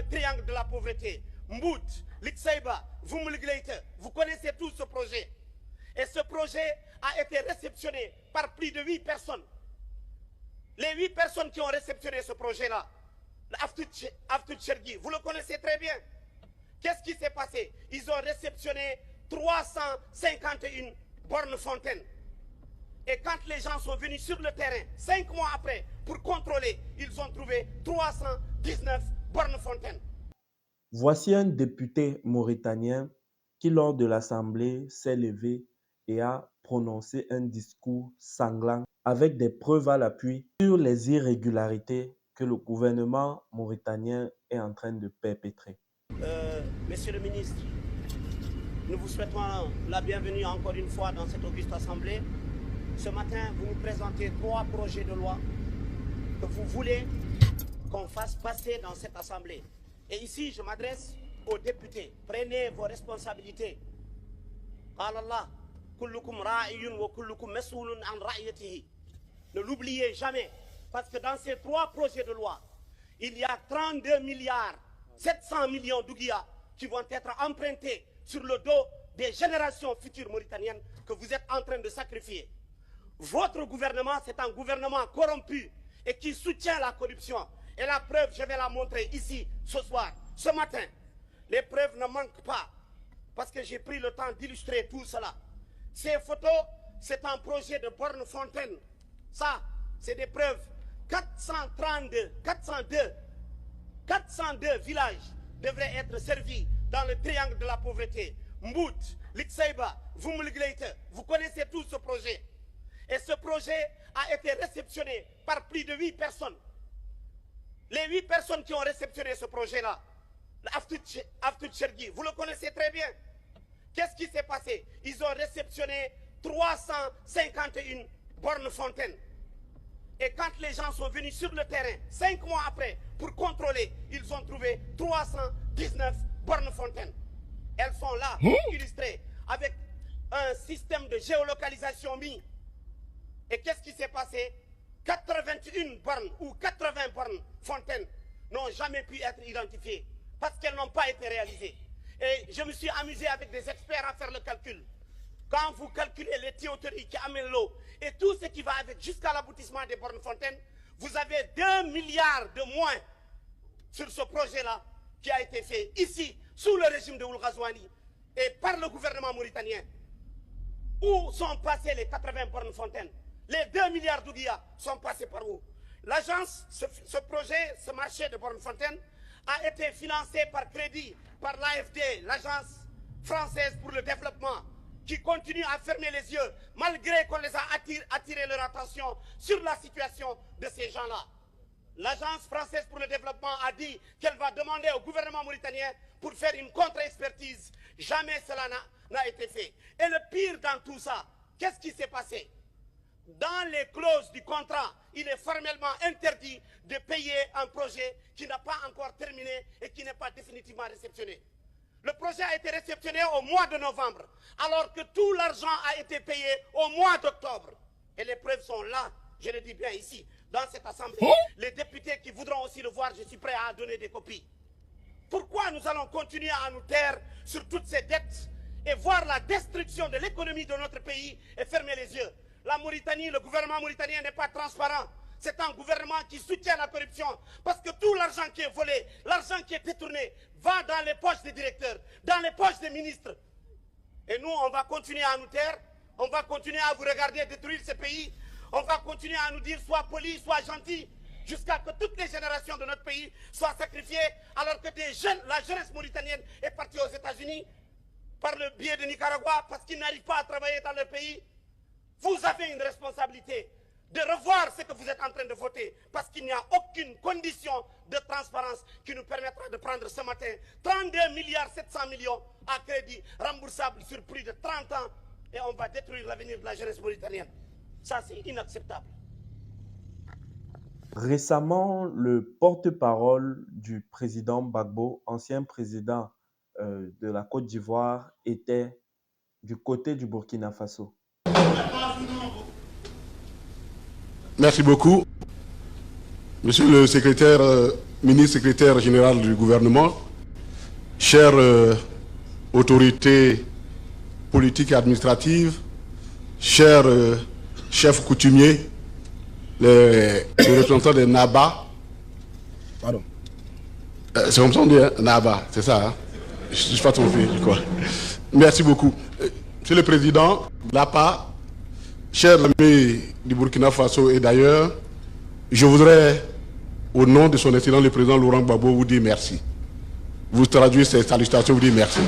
le triangle de la pauvreté. Mbout, Lixaïba, vous connaissez tout ce projet. Et ce projet a été réceptionné par plus de 8 personnes. Les 8 personnes qui ont réceptionné ce projet-là, Aftout Chergui, vous le connaissez très bien. Qu'est-ce qui s'est passé? Ils ont réceptionné 351 bornes fontaines. Et quand les gens sont venus sur le terrain, 5 mois après, pour contrôler, ils ont trouvé 319 bornes fontaines. Voici un député mauritanien qui, lors de l'Assemblée, s'est levé et a prononcé un discours sanglant avec des preuves à l'appui sur les irrégularités que le gouvernement mauritanien est en train de perpétrer. Monsieur le ministre, nous vous souhaitons la bienvenue encore une fois dans cette auguste assemblée. Ce matin, vous nous présentez 3 projets de loi que vous voulez qu'on fasse passer dans cette assemblée. Et ici, je m'adresse aux députés. Prenez vos responsabilités. Ne l'oubliez jamais, parce que dans ces 3 projets de loi, il y a 32 milliards 700 millions d'ouguiya qui vont être empruntés sur le dos des générations futures mauritaniennes que vous êtes en train de sacrifier. Votre gouvernement, c'est un gouvernement corrompu et qui soutient la corruption. Et la preuve, je vais la montrer ici, ce soir, ce matin. Les preuves ne manquent pas, parce que j'ai pris le temps d'illustrer tout cela. Ces photos, c'est un projet de borne fontaine. Ça, c'est des preuves. 402 villages devraient être servis dans le triangle de la pauvreté. Mbout, Lixaïba, vous connaissez tout ce projet. Et ce projet a été réceptionné par plus de 8 personnes. Les 8 personnes qui ont réceptionné ce projet-là, Aftout Chergui, vous le connaissez très bien. Qu'est-ce qui s'est passé? Ils ont réceptionné 351 bornes fontaines. Et quand les gens sont venus sur le terrain, 5 mois après, pour contrôler, ils ont trouvé 319 bornes fontaines. Elles sont là, illustrées, avec un système de géolocalisation mis. Et qu'est-ce qui s'est passé? 81 bornes ou 80 bornes fontaines n'ont jamais pu être identifiées parce qu'elles n'ont pas été réalisées. Et je me suis amusé avec des experts à faire le calcul. Quand vous calculez les tuyauteries qui amènent l'eau et tout ce qui va avec jusqu'à l'aboutissement des bornes fontaines, vous avez 2 milliards de moins sur ce projet-là qui a été fait ici, sous le régime de Ould Ghazouani et par le gouvernement mauritanien. Où sont passées les 80 bornes fontaines? Les 2 milliards d'ouguiya sont passés par où? L'agence, ce projet, ce marché de bornes fontaines, a été financé par crédit par l'AFD, l'Agence française pour le développement, qui continue à fermer les yeux, malgré qu'on les a attiré leur attention sur la situation de ces gens-là. L'Agence française pour le développement a dit qu'elle va demander au gouvernement mauritanien pour faire une contre-expertise. Jamais cela n'a été fait. Et le pire dans tout ça, qu'est-ce qui s'est passé? Dans les clauses du contrat, il est formellement interdit de payer un projet qui n'a pas encore terminé et qui n'est pas définitivement réceptionné. Le projet a été réceptionné au mois de novembre, alors que tout l'argent a été payé au mois d'octobre. Et les preuves sont là, je le dis bien ici, dans cette assemblée. Les députés qui voudront aussi le voir, je suis prêt à donner des copies. Pourquoi nous allons continuer à nous taire sur toutes ces dettes et voir la destruction de l'économie de notre pays et fermer les yeux? La Mauritanie, le gouvernement mauritanien n'est pas transparent. C'est un gouvernement qui soutient la corruption parce que tout l'argent qui est volé, l'argent qui est détourné, va dans les poches des directeurs, dans les poches des ministres. Et nous, on va continuer à nous taire, on va continuer à vous regarder détruire ce pays, on va continuer à nous dire sois poli, sois gentil, jusqu'à ce que toutes les générations de notre pays soient sacrifiées, alors que la jeunesse mauritanienne est partie aux États-Unis par le biais de Nicaragua parce qu'ils n'arrivent pas à travailler dans leur pays. Vous avez une responsabilité de revoir ce que vous êtes en train de voter, parce qu'il n'y a aucune condition de transparence qui nous permettra de prendre ce matin 32 milliards 700 millions à crédit remboursable sur plus de 30 ans, et on va détruire l'avenir de la jeunesse mauritanienne. Ça, c'est inacceptable. Récemment, le porte-parole du président Gbagbo, ancien président de la Côte d'Ivoire, était du côté du Burkina Faso. Merci beaucoup. Monsieur le secrétaire ministre secrétaire général du gouvernement, chères autorités politiques et administratives, chers chefs coutumiers, les représentants des NABA. Pardon. C'est comme ça on dit, hein? NABA, c'est ça. Hein? Je ne suis pas trompé, je crois. Merci beaucoup. Monsieur le Président, l'APA, chers amis du Burkina Faso et d'ailleurs, je voudrais, au nom de son Excellence le Président Laurent Gbagbo, vous dire merci. Vous traduire ces salutations, vous dire merci.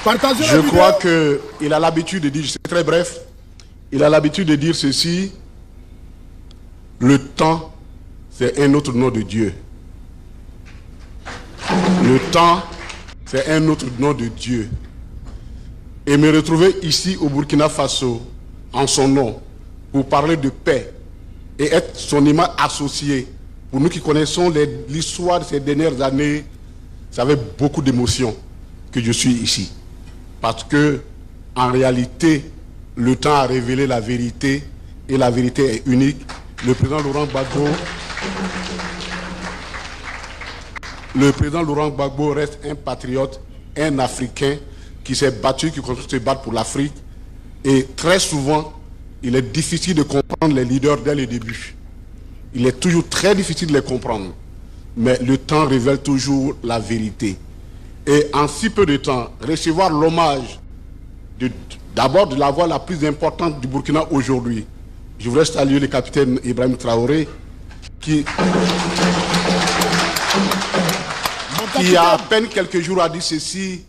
Je crois qu'il a l'habitude de dire, c'est très bref, il a l'habitude de dire ceci: le temps, c'est un autre nom de Dieu. Le temps, c'est un autre nom de Dieu. Et me retrouver ici au Burkina Faso, en son nom, pour parler de paix et être son image associé, pour nous qui connaissons l'histoire de ces dernières années, c'est avec beaucoup d'émotion que je suis ici. Parce que, en réalité, le temps a révélé la vérité, et la vérité est unique. Le président Laurent Gbagbo reste un patriote, un Africain qui s'est battu, qui continue de se battre pour l'Afrique. Et très souvent, il est difficile de comprendre les leaders dès le début. Il est toujours très difficile de les comprendre. Mais le temps révèle toujours la vérité. Et en si peu de temps, recevoir l'hommage d'abord de la voix la plus importante du Burkina aujourd'hui. Je voudrais saluer le capitaine Ibrahim Traoré qui a à peine quelques jours a dit ceci: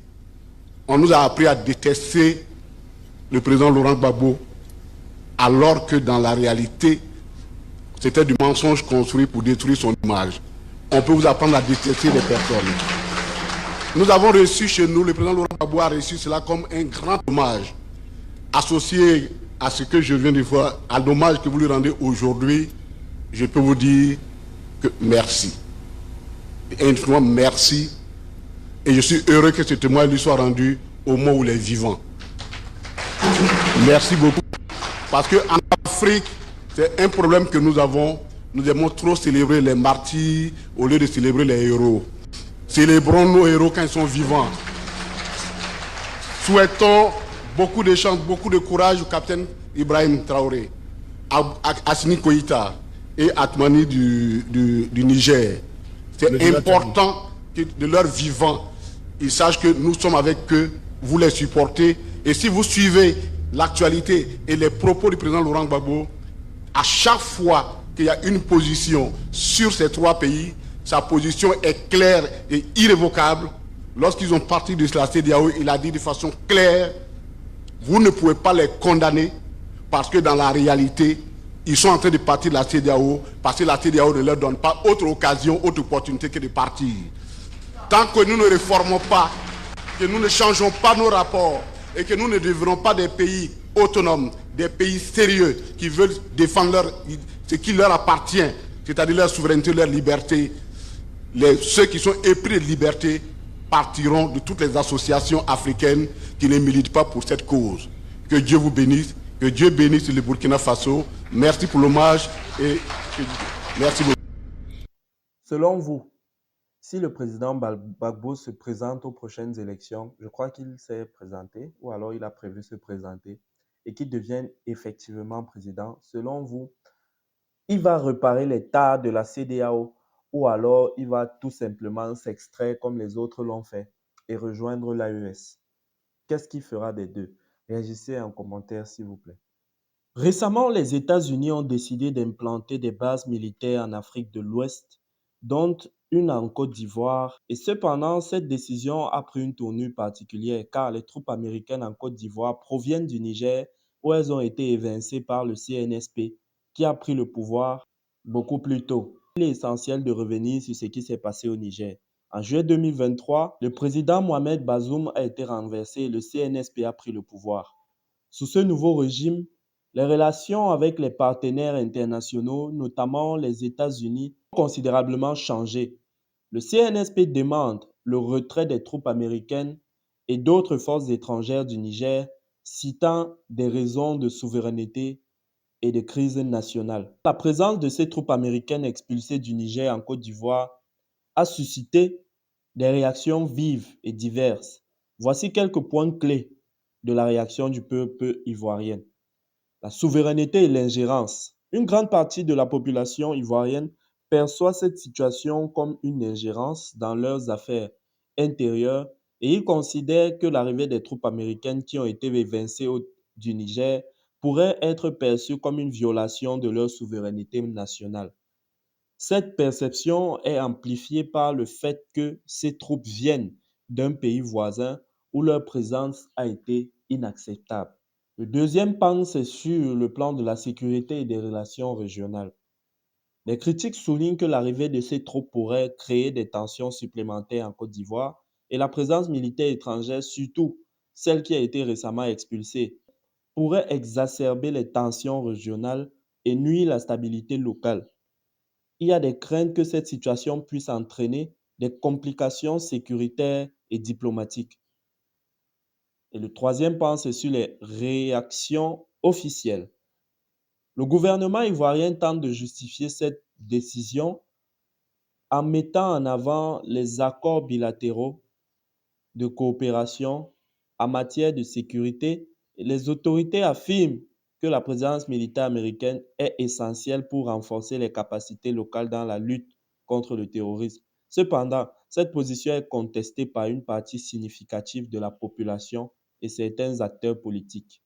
on nous a appris à détester le président Laurent Gbagbo, alors que dans la réalité, c'était du mensonge construit pour détruire son image. On peut vous apprendre à détester les personnes. Nous avons reçu chez nous, le président Laurent Gbagbo a reçu cela comme un grand hommage, associé à ce que je viens de voir, à l'hommage que vous lui rendez aujourd'hui. Je peux vous dire que merci. Et infiniment merci. Et je suis heureux que ce témoin lui soit rendu au moment où il est vivant. Merci beaucoup. Parce qu'en Afrique, c'est un problème que nous avons. Nous aimons trop célébrer les martyrs au lieu de célébrer les héros. Célébrons nos héros quand ils sont vivants. Souhaitons beaucoup de chance, beaucoup de courage au capitaine Ibrahim Traoré, à Assimi Goïta et Atmani du Niger. C'est important que de leur vivant, ils sachent que nous sommes avec eux, vous les supportez. Et si vous suivez l'actualité et les propos du président Laurent Gbagbo, à chaque fois qu'il y a une position sur ces trois pays, sa position est claire et irrévocable. Lorsqu'ils ont parti de la CEDEAO, il a dit de façon claire: vous ne pouvez pas les condamner parce que dans la réalité, ils sont en train de partir de la CEDEAO parce que la CEDEAO ne leur donne pas autre occasion, autre opportunité que de partir. Tant que nous ne réformons pas, que nous ne changeons pas nos rapports et que nous ne devenons pas des pays autonomes, des pays sérieux qui veulent défendre ce qui leur appartient, c'est-à-dire leur souveraineté, leur liberté, ceux qui sont épris de liberté partiront de toutes les associations africaines qui ne militent pas pour cette cause. Que Dieu vous bénisse, que Dieu bénisse le Burkina Faso. Merci pour l'hommage et merci beaucoup. Selon vous, si le président Gbagbo se présente aux prochaines élections, je crois qu'il s'est présenté ou alors il a prévu se présenter et qu'il devienne effectivement président, selon vous, il va réparer les tares de la CEDEAO ou alors il va tout simplement s'extraire comme les autres l'ont fait et rejoindre l'AES? Qu'est-ce qu'il fera des deux? Réagissez en commentaire, s'il vous plaît. Récemment, les États-Unis ont décidé d'implanter des bases militaires en Afrique de l'Ouest, dont une en Côte d'Ivoire. Et cependant, cette décision a pris une tournure particulière car les troupes américaines en Côte d'Ivoire proviennent du Niger, où elles ont été évincées par le CNSP, qui a pris le pouvoir beaucoup plus tôt. Il est essentiel de revenir sur ce qui s'est passé au Niger. En juillet 2023, le président Mohamed Bazoum a été renversé et le CNSP a pris le pouvoir. Sous ce nouveau régime, les relations avec les partenaires internationaux, notamment les États-Unis, ont considérablement changé. Le CNSP demande le retrait des troupes américaines et d'autres forces étrangères du Niger, citant des raisons de souveraineté et de crise nationale. La présence de ces troupes américaines expulsées du Niger en Côte d'Ivoire a suscité des réactions vives et diverses. Voici quelques points clés de la réaction du peuple ivoirien. La souveraineté et l'ingérence. Une grande partie de la population ivoirienne perçoit cette situation comme une ingérence dans leurs affaires intérieures et ils considèrent que l'arrivée des troupes américaines qui ont été évincées du Niger pourrait être perçue comme une violation de leur souveraineté nationale. Cette perception est amplifiée par le fait que ces troupes viennent d'un pays voisin où leur présence a été inacceptable. Le deuxième pan, c'est sur le plan de la sécurité et des relations régionales. Les critiques soulignent que l'arrivée de ces troupes pourrait créer des tensions supplémentaires en Côte d'Ivoire et la présence militaire étrangère, surtout celle qui a été récemment expulsée, pourrait exacerber les tensions régionales et nuire à la stabilité locale. Il y a des craintes que cette situation puisse entraîner des complications sécuritaires et diplomatiques. Et le troisième point, c'est sur les réactions officielles. Le gouvernement ivoirien tente de justifier cette décision en mettant en avant les accords bilatéraux de coopération en matière de sécurité. Et les autorités affirment que la présence militaire américaine est essentielle pour renforcer les capacités locales dans la lutte contre le terrorisme. Cependant, cette position est contestée par une partie significative de la population et certains acteurs politiques.